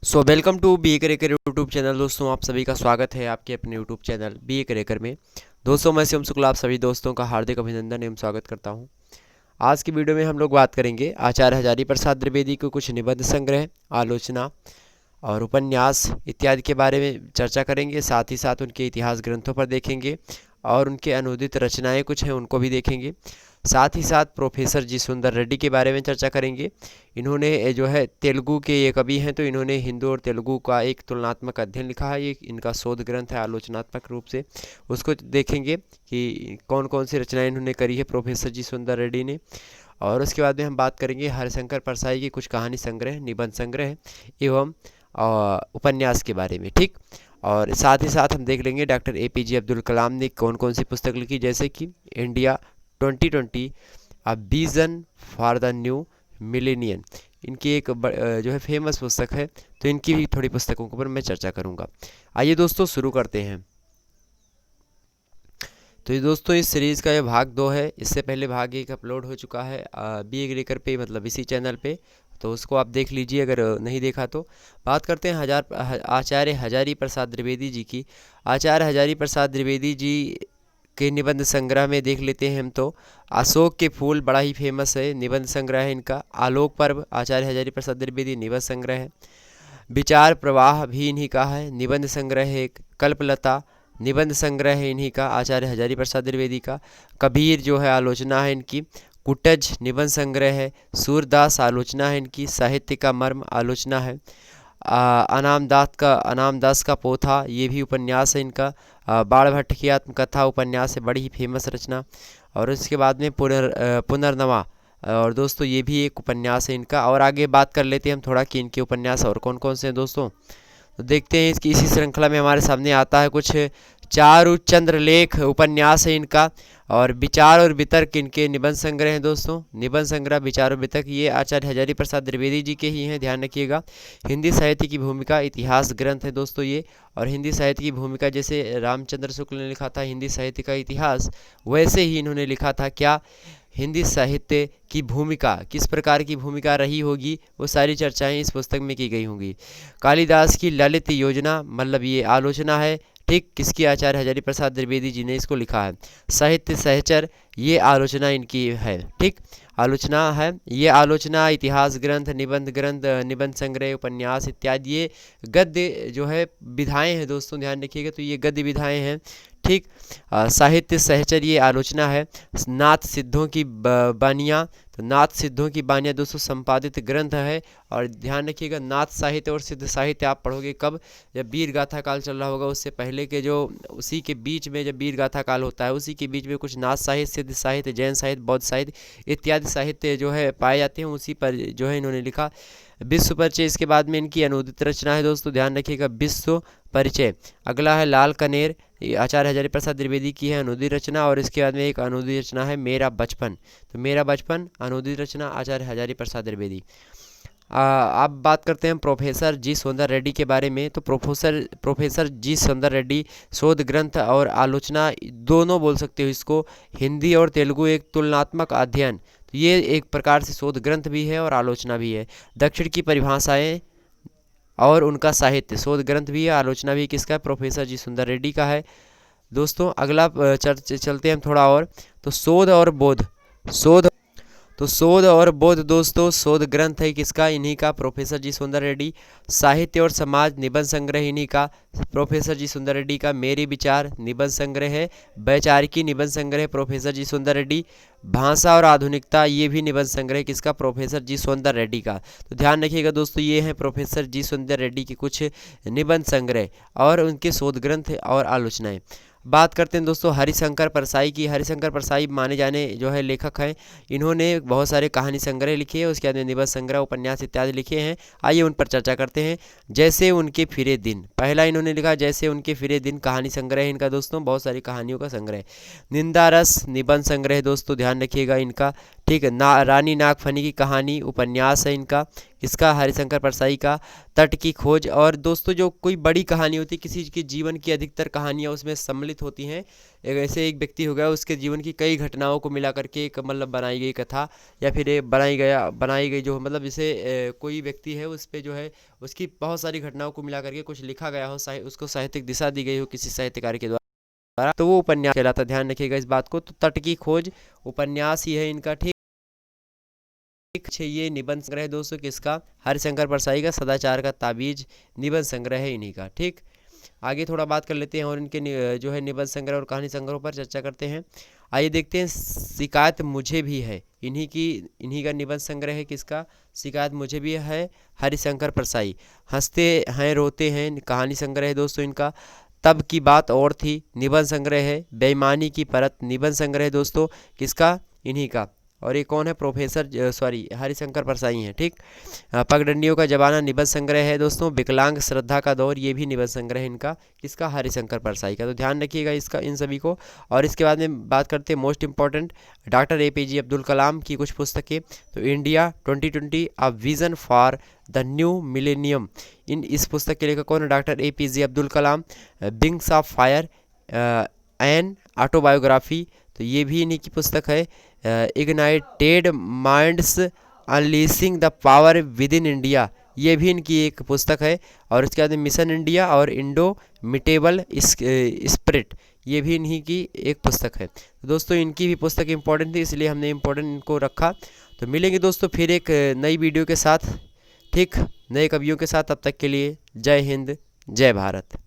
Welcome to B A Karekar YouTube channel. दोस्तों आप सभी का स्वागत है आपके अपने YouTube channel B A Karekar में। दोस्तों मैं शिवम शुक्ला आप सभी दोस्तों का हार्दिक अभिनंदन एवं स्वागत करता हूं। आज की वीडियो में हम लोग बात करेंगे आचार्य हजारी प्रसाद द्विवेदी के कुछ निबंध संग्रह, आलोचना और उपन्यास इत्यादि के बारे में चर्चा करेंगे। साथ ही साथ उनके इतिहास ग्रंथों पर देखेंगे और उनके अनुदित रचनाएं कुछ हैं उनको भी देखेंगे। साथ ही साथ प्रोफेसर जी सुंदर रेड्डी के बारे में चर्चा करेंगे। इन्होंने जो है तेलुगु के ये कवि हैं, तो इन्होंने हिंदू और तेलुगु का एक तुलनात्मक अध्ययन लिखा है। ये इनका शोध ग्रंथ है आलोचनात्मक रूप से, उसको देखेंगे कि कौन कौन सी रचनाएं इन्होंने करी है प्रोफेसर जी सुंदर रेड्डी ने। और उसके बाद में हम बात करेंगे हरिशंकर परसाई की कुछ कहानी संग्रह, निबंध संग्रह एवं उपन्यास के बारे में। ठीक, और साथ ही साथ हम देख लेंगे डॉक्टर APJ अब्दुल कलाम ने कौन कौन सी पुस्तक लिखी, जैसे कि India 2020 a vision for the new millennium. इनकी एक जो है फेमस पुस्तक है, तो इनकी भी थोड़ी पुस्तकों के ऊपर मैं चर्चा करूंगा। आइए दोस्तों शुरू करते हैं। तो ये दोस्तों इस सीरीज़ का ये भाग 2 है। इससे पहले भाग 1 अपलोड हो चुका है बी ए करेकर पे, मतलब इसी चैनल पे, तो उसको आप देख लीजिए अगर नहीं देखा तो। बात करते हैं आचार्य हजारी प्रसाद द्विवेदी जी की। आचार्य हजारी प्रसाद द्विवेदी जी के निबंध संग्रह में देख लेते हैं हम तो। अशोक के फूल बड़ा ही फेमस है, निबंध संग्रह है इनका। आलोक पर्व आचार्य हजारी प्रसाद द्विवेदी निबंध संग्रह है। विचार प्रवाह भी इन्हीं का है, निबंध संग्रह है एक। कल्पलता निबंध संग्रह है इन्हीं का, आचार्य हजारी प्रसाद द्विवेदी का। कबीर जो है आलोचना है इनकी। कुटज निबंध संग्रह है। सूरदास आलोचना है इनकी। साहित्य का मर्म आलोचना है। अनामदास का पोथा ये भी उपन्यास है इनका। बाण भट्ट की आत्मकथा उपन्यास है, बड़ी ही फेमस रचना। और उसके बाद में पुनर्नवा, और दोस्तों ये भी एक उपन्यास है इनका। और आगे बात कर लेते हैं हम थोड़ा कि इनके उपन्यास और कौन कौन से हैं दोस्तों। तो देखते हैं इसकी इसी श्रृंखला में हमारे सामने आता है कुछ चारुचंद्र लेख उपन्यास है इनका। और विचार और वितर्क इनके निबंध संग्रह हैं दोस्तों। निबंध संग्रह विचार और वितर्क ये आचार्य हजारी प्रसाद द्विवेदी जी के ही हैं, ध्यान रखिएगा। हिंदी साहित्य की भूमिका इतिहास ग्रंथ है दोस्तों ये। और हिंदी साहित्य की भूमिका जैसे रामचंद्र शुक्ल ने लिखा था हिंदी साहित्य का इतिहास, वैसे ही इन्होंने लिखा था क्या, हिंदी साहित्य की भूमिका, किस प्रकार की भूमिका रही होगी, वो सारी चर्चाएं इस पुस्तक में की गई होंगी। कालिदास की ललित योजना, मतलब ये आलोचना है। ठीक, किसकी, आचार्य हजारी प्रसाद द्विवेदी जी ने इसको लिखा है। साहित्य सहचर ये आलोचना इनकी है। ठीक, आलोचना है ये। आलोचना इतिहास ग्रंथ, निबंध ग्रंथ, निबंध संग्रह, उपन्यास इत्यादि ये गद्य जो है विधाएं हैं दोस्तों, ध्यान रखिएगा। तो ये गद्य विधाएं हैं। ठीक, साहित्य सहचर ये आलोचना है। नाथ सिद्धों की बानियाँ, तो नाथ सिद्धों की बानियाँ दोस्तों संपादित ग्रंथ है। और ध्यान रखिएगा नाथ साहित्य और सिद्ध साहित्य आप पढ़ोगे कब, जब वीर गाथा काल चल रहा होगा। उससे पहले के जो, उसी के बीच में जब वीर गाथा काल होता है, उसी के बीच में कुछ नाथ साहित्य, सिद्ध साहित्य, जैन साहित्य, बौद्ध साहित्य इत्यादि साहित्य जो है पाए जाते हैं, उसी पर जो है इन्होंने लिखा। विश्व परिचय इसके बाद में इनकी अनुदित रचना है दोस्तों, ध्यान रखिएगा विश्व परिचय। अगला है लाल कनेर, आचार्य हजारी प्रसाद द्विवेदी की है अनुदित रचना। और इसके बाद में एक अनुदित रचना है मेरा बचपन, तो मेरा बचपन अनुदित रचना आचार्य हजारी प्रसाद द्विवेदी। अब बात करते हैं प्रोफेसर जी सुंदर रेड्डी के बारे में। तो प्रोफेसर जी सुंदर रेड्डी शोध ग्रंथ और आलोचना दोनों बोल सकते हो इसको। हिंदी और तेलुगु एक तुलनात्मक अध्ययन, तो ये एक प्रकार से शोध ग्रंथ भी है और आलोचना भी है। दक्षिण की परिभाषाएं और उनका साहित्य, शोध ग्रंथ भी है, आलोचना भी किसका है, प्रोफेसर जी सुंदर रेड्डी का है दोस्तों। अगला चलते हैं हम थोड़ा और। तो शोध और बोध, शोध और बोध दोस्तों शोध ग्रंथ है किसका, इन्हीं का, प्रोफेसर जी सुंदर रेड्डी। साहित्य और समाज निबंध संग्रह इन्हीं का, प्रोफेसर जी सुंदर रेड्डी का। मेरे विचार निबंध संग्रह है। वैचारिकी निबंध संग्रह प्रोफेसर जी सुंदर रेड्डी। भाषा और आधुनिकता ये भी निबंध संग्रह किसका, प्रोफेसर जी सुंदर रेड्डी का। तो ध्यान रखिएगा दोस्तों ये हैं प्रोफेसर जी सुंदर रेड्डी के कुछ निबंध संग्रह और उनके शोध ग्रंथ और आलोचनाएं। बात करते हैं दोस्तों हरिशंकर परसाई की। हरिशंकर परसाई माने जाने जो है लेखक हैं। इन्होंने बहुत सारे कहानी संग्रह लिखे हैं, उसके बाद में निबंध संग्रह, उपन्यास इत्यादि लिखे हैं। आइए उन पर चर्चा करते हैं। जैसे उनके फिरे दिन, पहला इन्होंने लिखा जैसे उनके फिरे दिन, कहानी संग्रह है इनका दोस्तों, बहुत सारी कहानियों का संग्रह। निंदा रस निबंध संग्रह दोस्तों, ध्यान रखिएगा इनका। ठीक है। रानी नागफनी की कहानी उपन्यास है इनका, इसका हरिशंकर परसाई का। तट की खोज, और दोस्तों जो कोई बड़ी कहानी होती है, किसी के जीवन की अधिकतर कहानियाँ उसमें सम्मिलित होती हैं। ऐसे एक व्यक्ति हो गया, उसके जीवन की कई घटनाओं को मिला करके एक मतलब बनाई गई कथा, या फिर बनाई गई जो मतलब जैसे कोई व्यक्ति है उस पर जो है उसकी बहुत सारी घटनाओं को मिला करके कुछ लिखा गया हो, उसको साहित्यिक दिशा दी गई हो किसी साहित्यकार के द्वारा, तो वो उपन्यास कहलाता। ध्यान रखिएगा इस बात को। तो तट की खोज उपन्यास ही है इनका, ठीक। ये निबंध संग्रह है दोस्तों किसका? हरिशंकर परसाई का। सदाचार का ताबीज निबंध संग्रह है इन्हीं का, ठीक। आगे थोड़ा बात कर लेते हैं और इनके जो है निबंध संग्रह और कहानी संग्रह पर चर्चा करते हैं। आइए देखते हैं। शिकायत मुझे भी है, इन्हीं का निबंध संग्रह है किसका? शिकायत मुझे भी है, हरिशंकर परसाई। हंसते हैं रोते हैं कहानी संग्रह है दोस्तों इनका। तब की बात और थी निबंध संग्रह है। बेईमानी की परत निबंध संग्रह है दोस्तों किसका? इन्हीं का। और ये कौन है? प्रोफेसर हरिशंकर परसाई हैं, ठीक। पगडंडियों का जमाना निबंध संग्रह है दोस्तों। विकलांग श्रद्धा का दौर, ये भी निबंध संग्रह है इनका किसका? हरिशंकर परसाई का। तो ध्यान रखिएगा इसका, इन सभी को। और इसके बाद में बात करते हैं most important doctor APJ Abdul Kalam की कुछ पुस्तकें। तो India 2020 a vision for the new millennium, इस पुस्तक के लेखक कौन है? Doctor APJ Abdul Kalam. Wings of fire an autobiography, तो ये भी इन्हीं की पुस्तक है। Ignited minds unleashing the power within India इंडिया, ये भी इनकी एक पुस्तक है। और इसके बाद मिशन इंडिया और इंडोमिटेबल स्पिरिट, ये भी इन्हीं की एक पुस्तक है। तो दोस्तों इनकी भी पुस्तक इंपॉर्टेंट थी, इसलिए हमने इंपॉर्टेंट इनको रखा। तो मिलेंगे दोस्तों फिर एक नई वीडियो के साथ, ठीक, नए कवियों के साथ। तब तक के लिए जय हिंद, जय भारत।